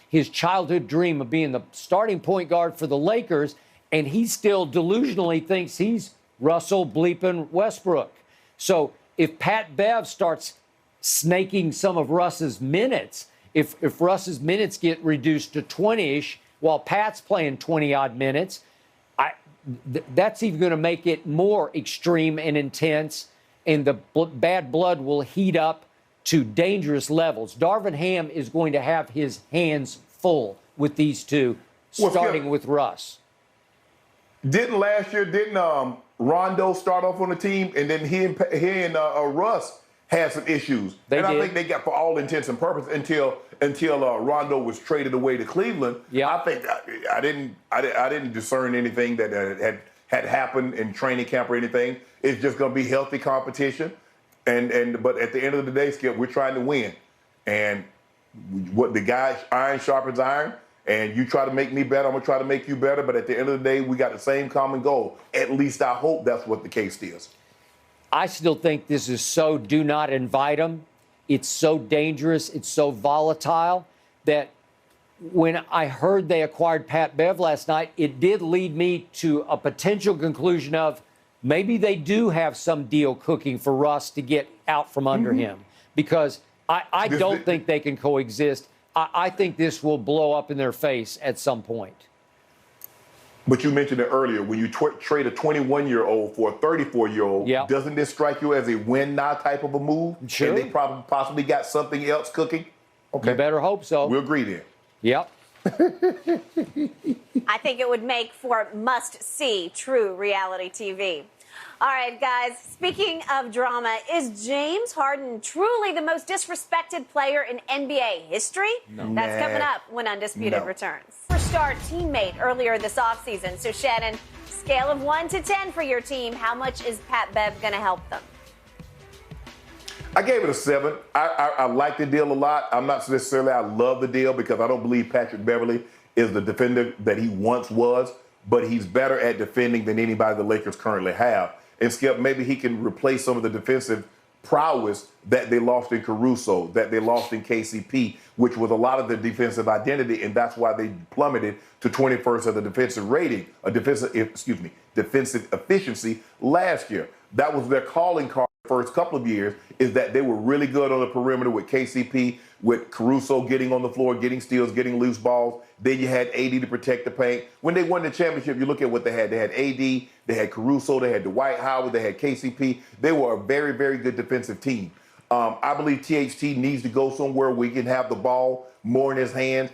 his childhood dream of being the starting point guard for the Lakers, and he still delusionally thinks he's Russell bleeping Westbrook. So if Pat Bev starts snaking some of Russ's minutes, if Russ's minutes get reduced to 20-ish while Pat's playing 20-odd minutes, that's even going to make it more extreme and intense, and the bad blood will heat up to dangerous levels. Darvin Ham is going to have his hands full with these two, starting with Russ. Didn't Rondo start off on the team, and then he and Russ had some issues. I think they got, for all intents and purposes, until Rondo was traded away to Cleveland. Yeah, I think I didn't discern anything that had happened in training camp or anything. It's just going to be healthy competition, but at the end of the day, Skip, we're trying to win, and what the guy, iron sharpens iron. And you try to make me better, I'm going to try to make you better. But at the end of the day, we got the same common goal. At least I hope that's what the case is. I still think this is so do not invite them. It's so dangerous. It's so volatile that when I heard they acquired Pat Bev last night, it did lead me to a potential conclusion of maybe they do have some deal cooking for Russ to get out from under him. Because I don't think they can coexist. I think this will blow up in their face at some point. But you mentioned it earlier, when you trade a 21-year-old for a 34-year-old, doesn't this strike you as a win now type of a move? Sure. And they possibly got something else cooking? Okay. You better hope so. We'll agree then. Yep. I think it would make for must-see true reality TV. All right, guys, speaking of drama, is James Harden truly the most disrespected player in NBA history? No. That's coming up when Undisputed returns. Superstar teammate earlier this offseason. So, Shannon, scale of 1 to 10 for your team. How much is Pat Bev going to help them? I gave it a 7. I like the deal a lot. I'm not necessarily I love the deal because I don't believe Patrick Beverley is the defender that he once was, but he's better at defending than anybody the Lakers currently have. And Skip, maybe he can replace some of the defensive prowess that they lost in Caruso, that they lost in KCP, which was a lot of the defensive identity, and that's why they plummeted to 21st of the defensive rating, defensive efficiency last year. That was their calling card the first couple of years, is that they were really good on the perimeter with KCP, with Caruso getting on the floor, getting steals, getting loose balls. Then you had AD to protect the paint. When they won the championship, you look at what they had. They had AD, they had Caruso, they had Dwight Howard, they had KCP. They were a very, very good defensive team. I believe THT needs to go somewhere where he can have the ball more in his hands.